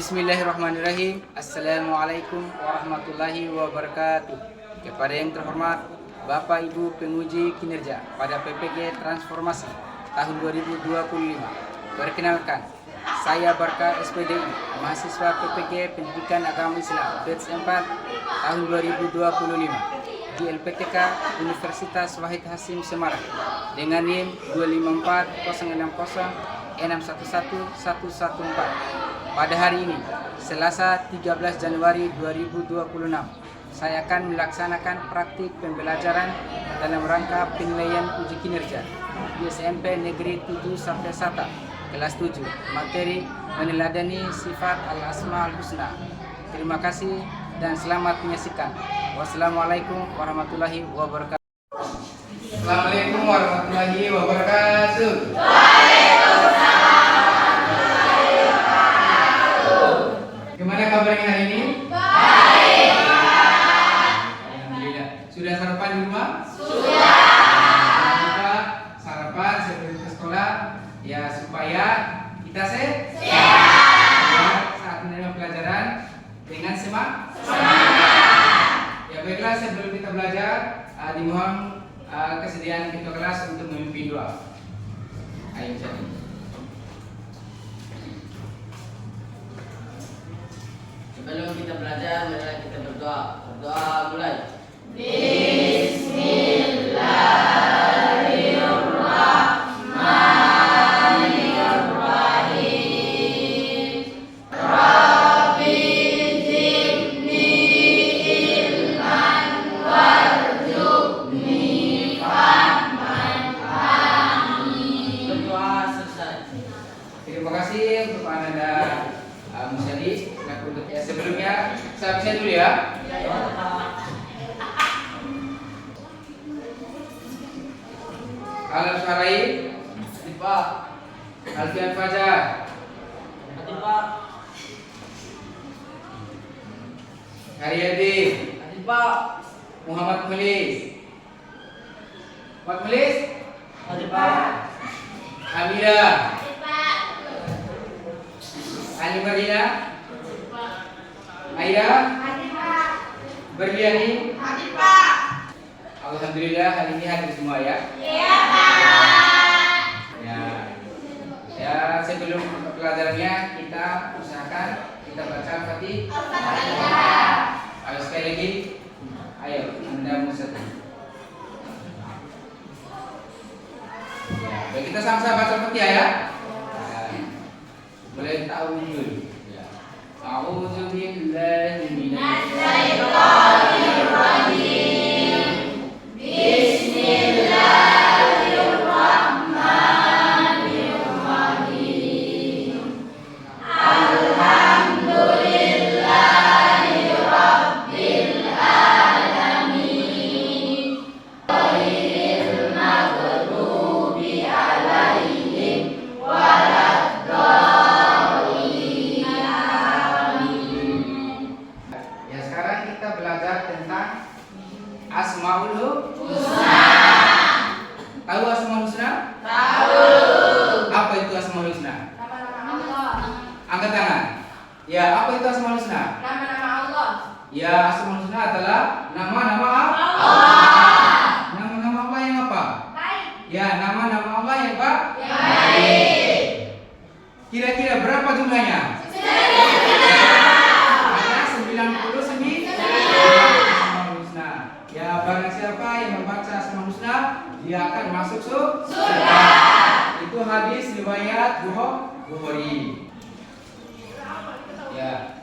Bismillahirrahmanirrahim. Assalamualaikum warahmatullahi wabarakatuh. Kepada yang terhormat Bapak Ibu penguji kinerja pada PPG Transformasi tahun 2025. Perkenalkan, saya Barka SPDI, mahasiswa PPG Pendidikan Agama Islam batch 4 tahun 2025 di LPTK Universitas Wahid Hasim Semarang dengan NIM 2540660611114. Pada hari ini, Selasa 13 Januari 2026, saya akan melaksanakan praktik pembelajaran dalam rangka penilaian uji kinerja di SMP Negeri 7 Sapesata, kelas 7, materi meneladani sifat al-asma al-husna. Terima kasih dan selamat menyaksikan. Wassalamualaikum warahmatullahi wabarakatuh. Assalamualaikum warahmatullahi wabarakatuh. Gimana kabarnya hari ini? Baik. Alhamdulillah. Sudah sarapan di rumah? Sudah. Jangan lupa sarapan sebelum ke sekolah ya supaya kita sehat. Saat menerima pelajaran dengan semangat. Ya baiklah, sebelum kita belajar dimohon kesediaan ketua kelas untuk memimpin doa. Ayo jadi. Sebelum kita belajar, marilah kita berdoa. Berdoa mulai. Bismillahirrahmanirrahim. Rabbi zidni ilman warzuqni fahman. Amin. Berdoa selesai. Terima kasih untuk Anda Musyadi. Ya, sebelumnya saya bisa dulu ya. Al-Syara'i, Pak. Alfian Fajar, Pak. Haryadi, Pak. Muhammad Mulis, Muhammad Mulis, Pak. Amira, Ali Marina, Aida, Berliani, Alhamdulillah hari ini hadir semua ya. Iya, Pak. Ya, sebelum pelajarannya kita usahakan kita baca Al-Fatihah. Ayo sekali lagi. Ayo, Anda Musati. Ya, baik, kita sama-sama baca Al-Fatihah ya. Boleh tahu dulu. A'udzu billahi minasy Syaitonir rajim. Bismillahirrahmanirrahim. Alhamdulillahi rabbil alamin. Ghairil maghdubi alaihim waladdallin. Ya, sekarang kita belajar tentang Asmaul Husna. Tahu Asmaul Husna? Tahu. Apa itu Asmaul Husna? Nama-nama Allah. Angkat tangan. Ya, apa itu Asmaul Husna? Nama-nama Allah. Ya, Asmaul Husna adalah nama-nama Allah. Nama-nama Allah yang apa? Baik. Ya, nama-nama Allah yang apa? Baik. Kira-kira berapa jumlahnya? Ada 99 Asmaul Husna. Ya, barang siapa yang membaca Asmaul Husna, dia akan masuk surga. Itu hadis riwayat Bukhari. Ya.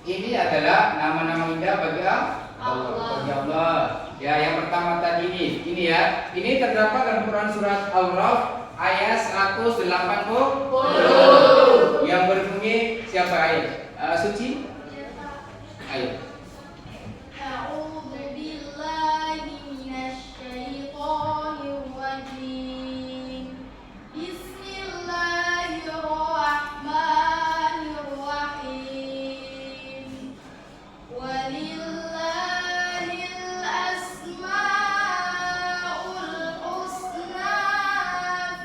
Ini adalah nama-nama indah bagi Allah. Ya, yang pertama tadi ini ya. Ini terdapat dalam Quran surat Al-Ra'd ayat 180 yang berbunyi siapa ayat? Suci? Ayo. A'udzu billahi minasy syaithanir rajim. Bismillahirrahmanirrahim. Walillahil asmaul husna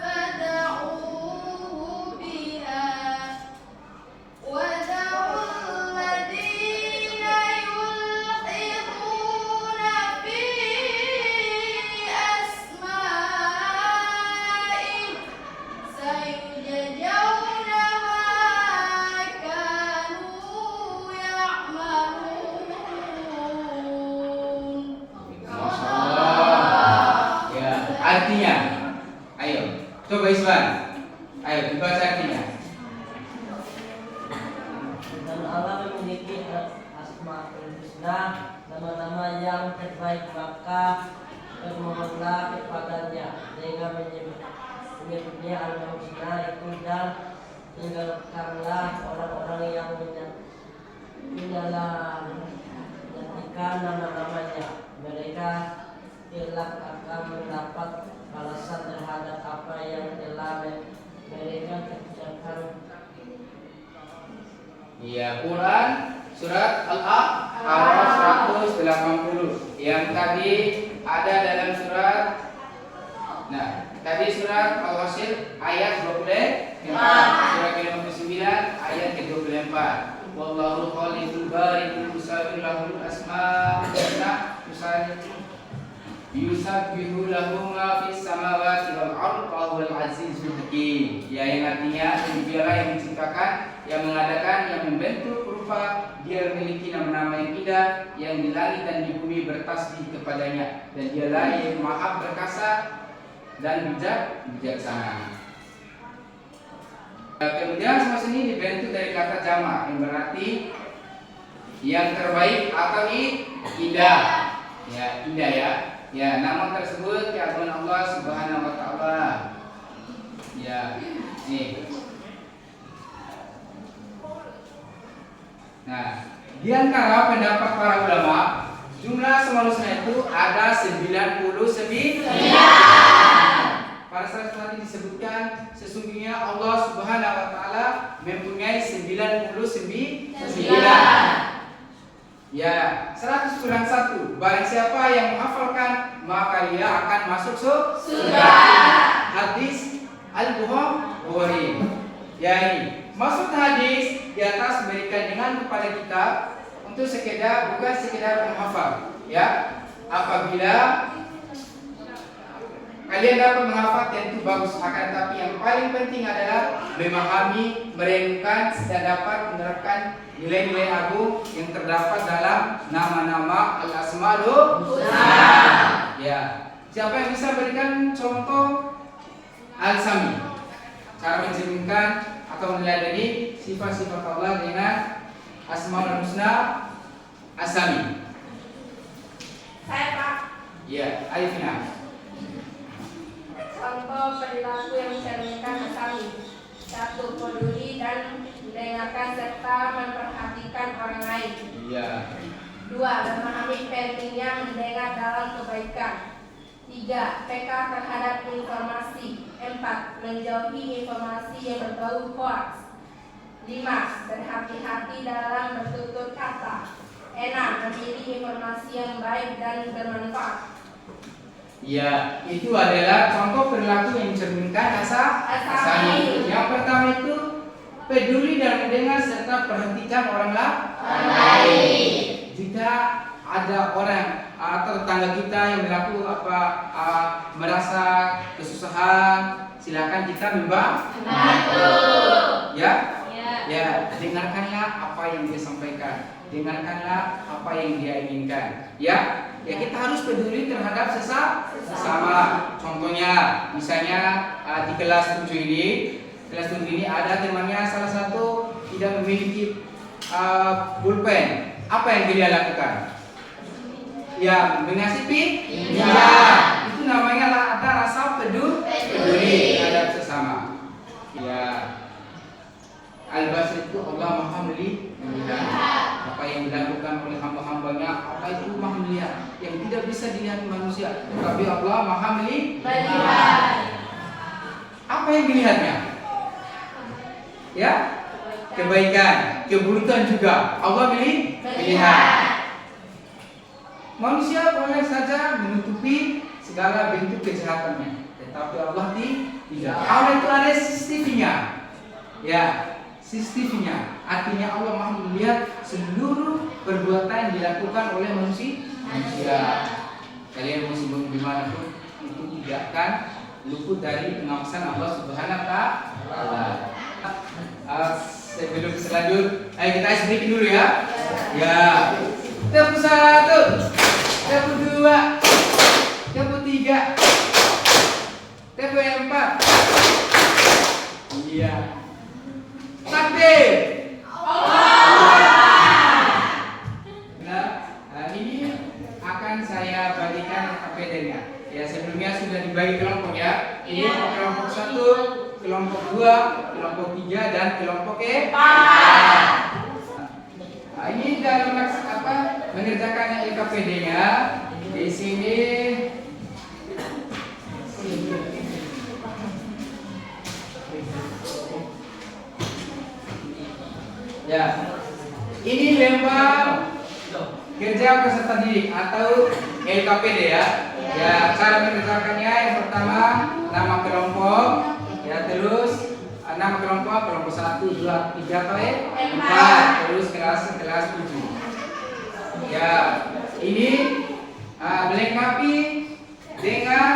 fad'uuhu biha. Usman. Ayo dibaca artinya. Dan Allah memiliki Asmaul Husna, nama-nama yang terbaik, maka bermohonlah kepadanya dengan menyebutnya Al-Husna itu, dan tinggalkanlah orang-orang yang menyalahikan nama-namanya. Mereka kelak akan mendapat balasan terhadap apa yang telah mereka kerjakan. Iya, Quran surat Al-A'raf 180. Yang tadi ada dalam surat, tadi surat Al-Hasyr ayat 24, surat ke-59 ayat ke-24. Wallahu khaliqul bari'ul musawwir lahul asmaul husna yusabbihu lahu ma fis samawati wal ardi wa huwal azizul hakim. Ya, yang artinya dialah yang menciptakan, yang mengadakan, yang membentuk berupa dia memiliki nama-nama yang indah yang di langit dan di bumi bertasbih kepadanya, dan dialah yang maha perkasa dan bijaksana. Kemudian semua ini dibentuk dari kata jamak yang berarti yang terbaik atau indah. Ya, indah ya. Ya, nama tersebut keagungan Allah Subhanahu wa taala. Ya, nih. Nah, di antara pendapat para ulama, jumlah Asmaul Husna itu ada 99. Pada saat tadi disebutkan sesungguhnya Allah Subhanahu wa taala mempunyai 99. Ya, 100 kurang 1. Barang siapa yang menghafalkan, maka dia akan masuk surga. Hadis Al-Bukhari. Ya, ini maksud hadis di atas memberikan dengan kepada kita untuk bukan sekedar menghafal. Ya, apabila kalian dapat menghafal tentu bagus, akan tapi yang paling penting adalah memahami, merenungkan dan dapat menerapkan nilai-nilai agung yang terdapat dalam nama-nama Al-Asmaul Husna. Ya, siapa yang bisa berikan contoh Al-Sami? Cara mencerminkan atau meneladani sifat-sifat Allah dengan Asmaul Husna As-Sami. Saya Pak. Ya, Alifina. Contoh perilaku yang mencerminkan As-Sami. 1. Peduli dan mendengarkan serta memperhatikan orang lain. Iya. 2. Memahami pentingnya mendengar dalam kebaikan. 3. Peka terhadap informasi. 4. Menjauhi informasi yang berbau hoaks. 5. Berhati-hati dalam bertutur kata. 6. Memilih informasi yang baik dan bermanfaat. Ya, itu adalah contoh perilaku yang mencerminkan As-Sami. Yang pertama itu peduli dan mendengar serta perhatikan orang lain. Jika ada orang atau tetangga kita yang berlaku merasa kesusahan, silakan kita membantu. Ya, dengarkanlah apa yang dia sampaikan, dengarkanlah apa yang dia inginkan. Ya, kita harus peduli terhadap sesama. Contohnya, misalnya di kelas 7 ini ada temannya salah satu tidak memiliki pulpen. Apa yang dia lakukan? Ya, mengasih pinjam. Itu namanya ada rasa peduli terhadap sesama. Ya, Al-Basir itu Allah Maha melihat apa yang dilakukan oleh hamba-hambanya. Apa itu Maha melihat yang tidak bisa dilihat manusia, tapi Allah Maha melihat. Apa yang dilihatnya? Ya, kebaikan, keburukan juga Allah melihat. Manusia boleh saja menutupi segala bentuk kejahatannya, tetapi Allah tidak. Allah itu ada CCTV-nya. Ya, CCTV-nya. Artinya Allah Maha melihat seluruh perbuatan yang dilakukan oleh manusia. Kalian mau sibuk dimanapun, itu tidak akan luput dari pengawasan Allah Subhanahu wa taala. Sebelum selanjut, ayo kita ice breaking dulu ya. Ya. Tepuk 1, tepuk 2, tepuk 3, tepuk 4. akan saya bagikan KPD-nya. Ya, sebelumnya sudah dibagi kelompok ya. Ini kelompok 1, kelompok 2, kelompok 3 dan kelompok 4. Nah, ini dalam apa mengerjakan LKPD-nya. Di sini ya. Ini lembar kerja peserta didik atau LKPD ya. Ya, cara mengerjakannya yang pertama nama kelompok, ya terus nama kelompok 1, 2, 3 atau 4, terus kelas 7. Ya, ini melengkapi dengan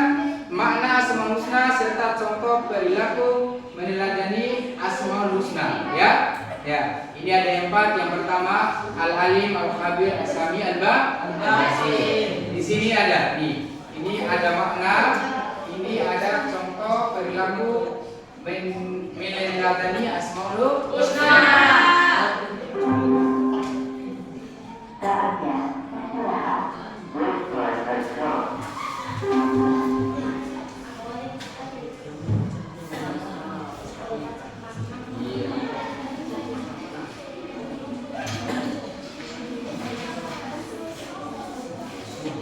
makna Asmaul Husna serta contoh perilaku meneladani Asmaul Husna ya. Ya, ini ada 4. Yang pertama Al-Alim, Al-Khabir, As-Sami, Al-Basir. Di sini ada nih. Ini ada makna, ini ada contoh perilaku meneladani Asmaul Husna.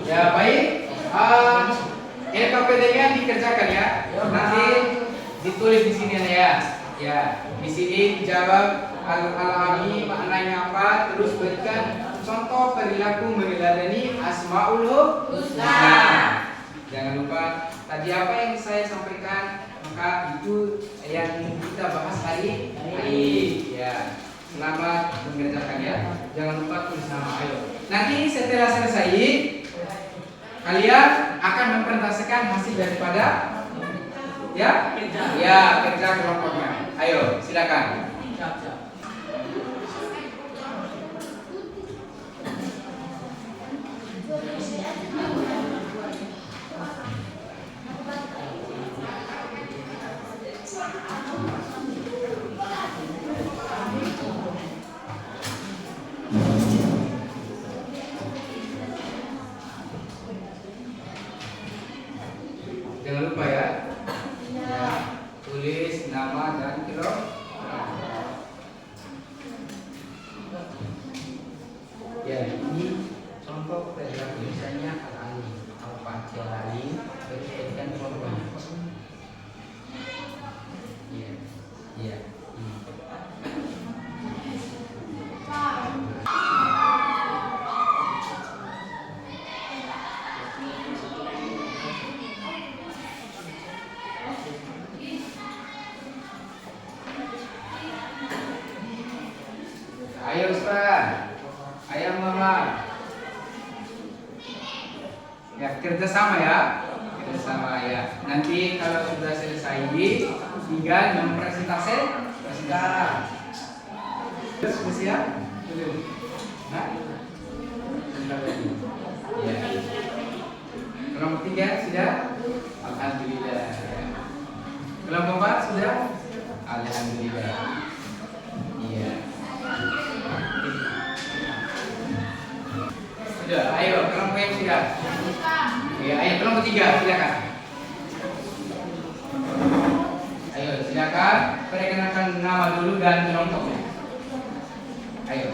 Ya baik, LKPD-nya dikerjakan ya. Nanti ditulis di sini ya. Ya, di sini dijawab al-alami maknanya apa, terus berikan contoh perilaku meneladani Asmaul Husna. Jangan lupa tadi apa yang saya sampaikan, maka itu yang kita bahas hari ini. Ya, selamat mengerjakan ya. Jangan lupa tulis nama. Ayo. Nanti setelah selesai kalian akan mempresentasikan hasil daripada kerja kelompoknya. Ayo, silakan. Jangan lupa ya. Tulis nama dan kelompok. Ya, ini contoh perilaku misalnya Al-Alim, Al-Fatihah Al-Alim, terus berikan kelompoknya. Iya. Ayo Ustaz, ayo Mama. Ya, kerjasama ya. Kerjasama ya. Nanti kalau sudah selesai tinggal mempresentasikan. Terus sudah siap? Belum. Nah. Ya. Kelompok 3 sudah? Alhamdulillah. Kelompok 4 sudah? Alhamdulillah. Iya. Sudah, ayo kelompok yang sudah. Ya, ayo kelompok 3 silakan. Ayo silakan perkenalkan nama dulu dan kelompoknya. Ayo.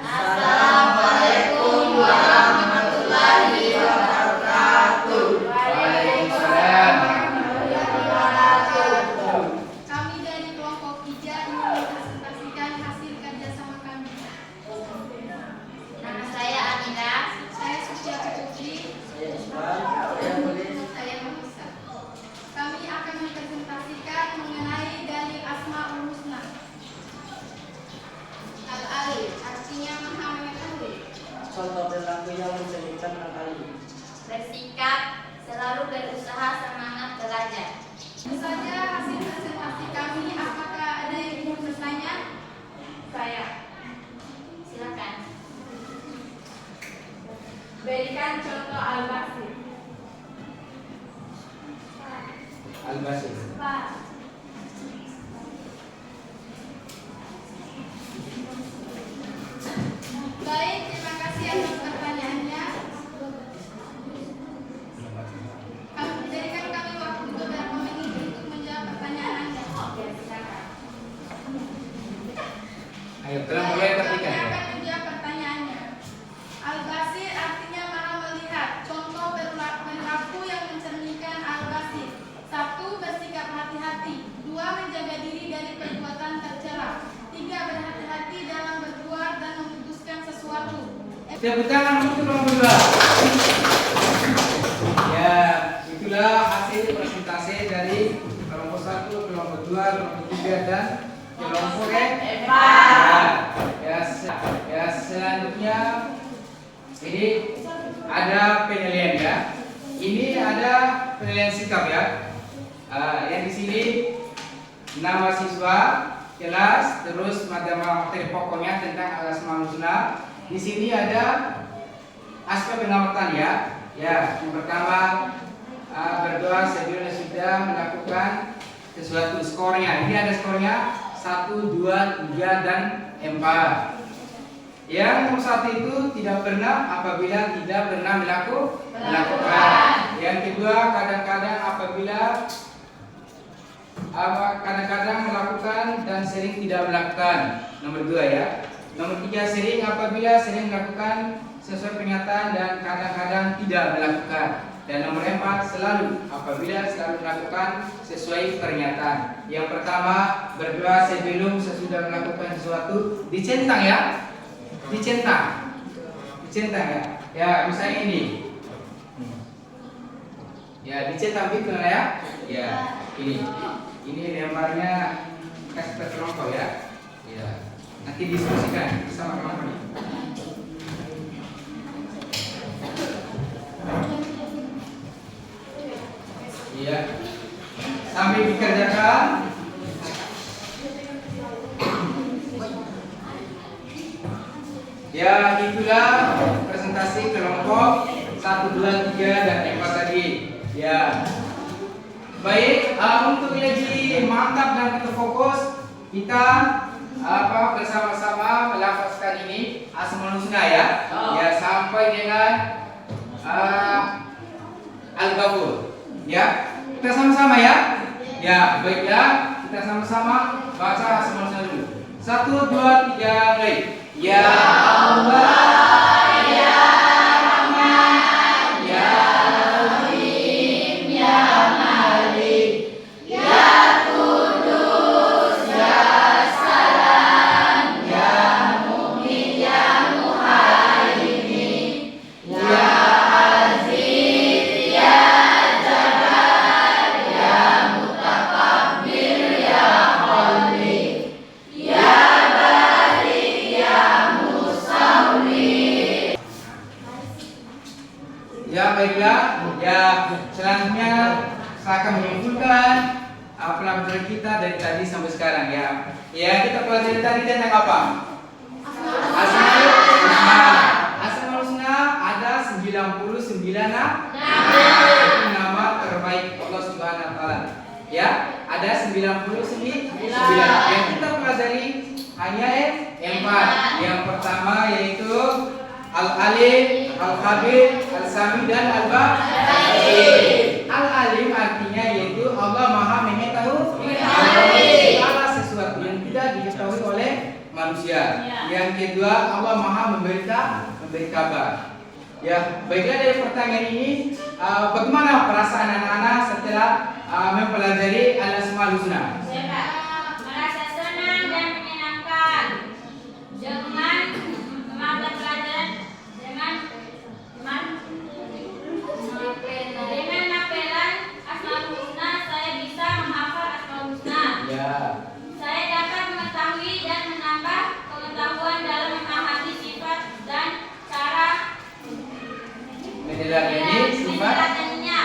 Assalamualaikum warahmatullahi wabarakatuh. Waalaikumsalam. Kami dari kelompok 3 mempresentasikan hasil kerjasama kami. Nama saya Amina. Saya Suciati Putri. Saya Mahisa. Kami akan mempresentasikan mengenai dalil Asmaul Husna. Al-Alim artinya maha mengetahui. Contoh perilaku yang menceritakan Al-Alim. Bersikap, selalu berusaha, semangat belajar. Tentu saja hasil presentasi kami, apakah ada yang ingin bertanya? Saya. Silakan. Berikan contoh Al-Basir. Al-Basir. Pak. Baik, terima kasih atas pertanyaannya. Tepuk tangan untuk kelompok 2. Ya, itulah hasil presentasi dari kelompok 1, kelompok 2, kelompok 3 dan kelompok 4. Ya, selanjutnya ini ada penilaian ya. Ini ada penilaian sikap ya. Yang di sini nama siswa, kelas, terus materi pokoknya tentang al-asmaul husna. Di sini ada aspek pengamatan ya. Ya, yang pertama berdoa sebelum sudah melakukan sesuatu, skornya. Ini ada skornya 1, 2, 3 dan 4. Yang nomor 1 itu tidak pernah apabila tidak pernah melakukan. Yang kedua kadang-kadang apabila melakukan dan sering tidak melakukan. Nomor 2 ya. Nomor 3 sering apabila sering melakukan sesuai pernyataan dan kadang-kadang tidak melakukan. Dan nomor 4 selalu apabila selalu melakukan sesuai pernyataan. Yang pertama berdoa sebelum sesudah melakukan sesuatu, dicentang ya. Dicentang ya. Ya misalnya ini. Ya dicentang gitu ya. Ya ini lembarnya kasih ke kelompok ya. Ya. Nanti diskusikan bersama kelompok ini. Iya. Sambil dikerjakan. Ya, itulah presentasi kelompok 1, 2, 3 dan 4 tadi. Ya. Baik, untuk lebih mantap dan kita fokus, kita bersama-sama melafazkan ini asmaul husna ya. Ya, sampai dengan Al-Ghafur. Ya. Kita sama-sama ya. Ya, baiklah, kita sama-sama baca asmaul husna dulu. 1, 2, 3, mulai. Ya Allah, ya Rahman, ya Rahim, ya Malik, ya Kudus, ya Salam, ya Mu'min, ya Muhaimin, ya Aziz, ya Jabbar, ya Mutakabbir, ya Khalik, ya ya baiklah, ya selanjutnya saya akan menyimpulkan pelajaran kita dari tadi sampai sekarang ya. Ya kita pelajari tadi tentang apa? Asmaul husna. Asmaul husna ada 99 nama terbaik Allah Subhanahu wa taala. Ya, ada 99. Yang kita pelajari hanya 4. Yang pertama yaitu Al-Alim, Al-Khabir, Al-Sami dan Al-Basir. Al-Alim artinya yaitu Allah Maha mengetahui segala sesuatu yang tidak diketahui oleh manusia. Yang kedua Allah Maha memberi kabar. Ya, baiklah dari pertanyaan ini, bagaimana perasaan anak-anak setelah mempelajari Al-Asmaul Husna? Merasa senang dan menyenangkan dengan mengambil pelajaran dengan hafalan Asmaul Husna. Saya bisa menghafal Asmaul Husna. Ya. Saya dapat mengetahui dan menambah pengetahuan dalam memahami sifat dan cara Menjelaskan sifat. menjelaskannya.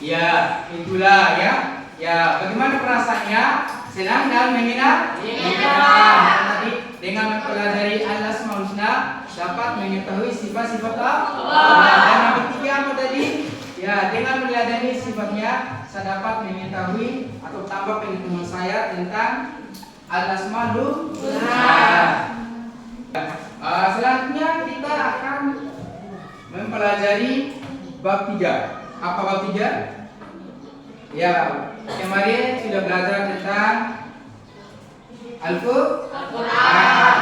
Ya, itulah ya. Ya, bagaimana perasaannya? Senang dan menyenangkan. Tadi dengan mempelajari Al-Asmaul Husna dapat mengetahui sifat-sifat Allah. Dan yang ketiga apa tadi? Ya, dengan meneladani sifatnya saya dapat mengetahui atau tambah pengetahuan saya tentang Al-Asmaul Husna. Selanjutnya kita akan mempelajari bab 3. Apa bab 3? Ya, kemarin sudah belajar tentang Al-Quran,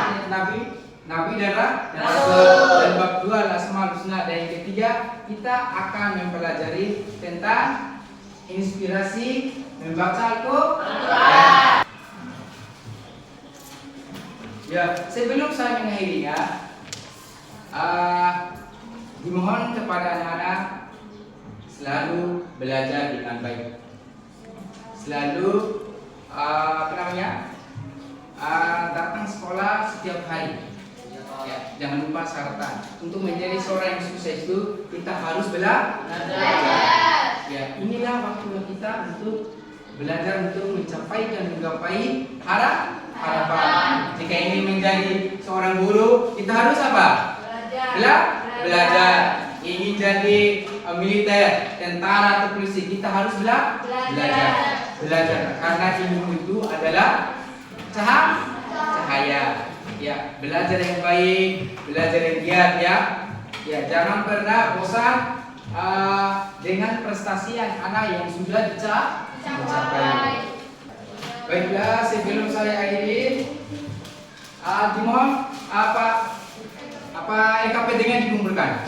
Nabi dan Rasul. Dan bab 2 Al-Asmaul Husna. Dan yang ketiga kita akan mempelajari tentang inspirasi membaca Al-Quran. Ya, sebelum saya mengakhirinya, Dimohon kepada anak-anak selalu belajar dengan baik, selalu datang sekolah setiap hari. Ya, jangan lupa syaratan untuk menjadi seorang yang sukses itu kita harus belajar. Ya, inilah waktu kita untuk belajar untuk mencapai dan menggapai harapan. Jika ingin menjadi seorang guru, kita harus apa? Belajar. Ingin jadi militer, tentara atau polisi, kita harus belajar. Karena ilmu itu adalah cahaya. Ya, belajar yang baik, belajar yang giat ya. Ya, jangan pernah bosan dengan prestasi yang anak yang sudah dicapai. Baiklah, sebelum saya akhiri, dimohon apa EKP dengan dikumpulkan.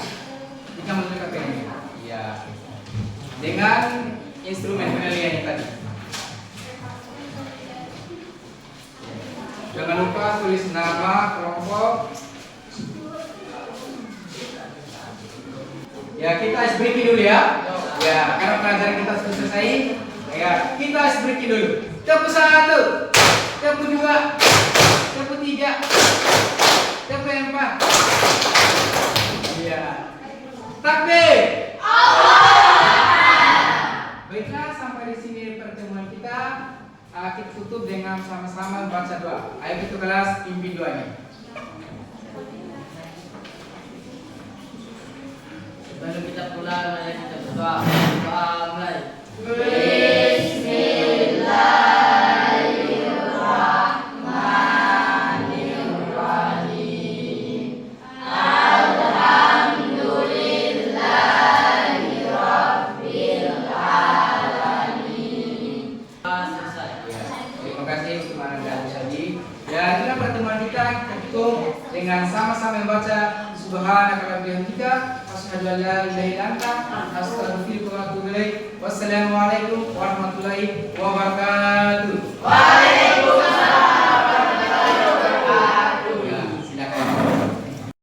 Jika menurut EKP ini, ya, dengan instrumen penilaian tadi. Jangan lupa tulis nama kelompok. Ya, kita ice breaking dulu ya. Ya, karena pelajaran kita sudah selesai. Ya, kita ice breaking dulu. Tepuk 1, tepuk 2, tepuk 3, tepuk 4. Ya. Takbir. Baiklah, sampai di sini pertemuan kita. Kita tutup dengan sama-sama baca doa. Ayo kita kelas pimpin doanya. Sebelum kita pulang, mari kita berdoa. Doa mulai. Dengan sama-sama membaca Subhanaka wa bihamdika asyhadu an la ilaha illa anta astaghfiruka wa atubu ilaik. Wassalamualaikum warahmatullahi wabarakatuh.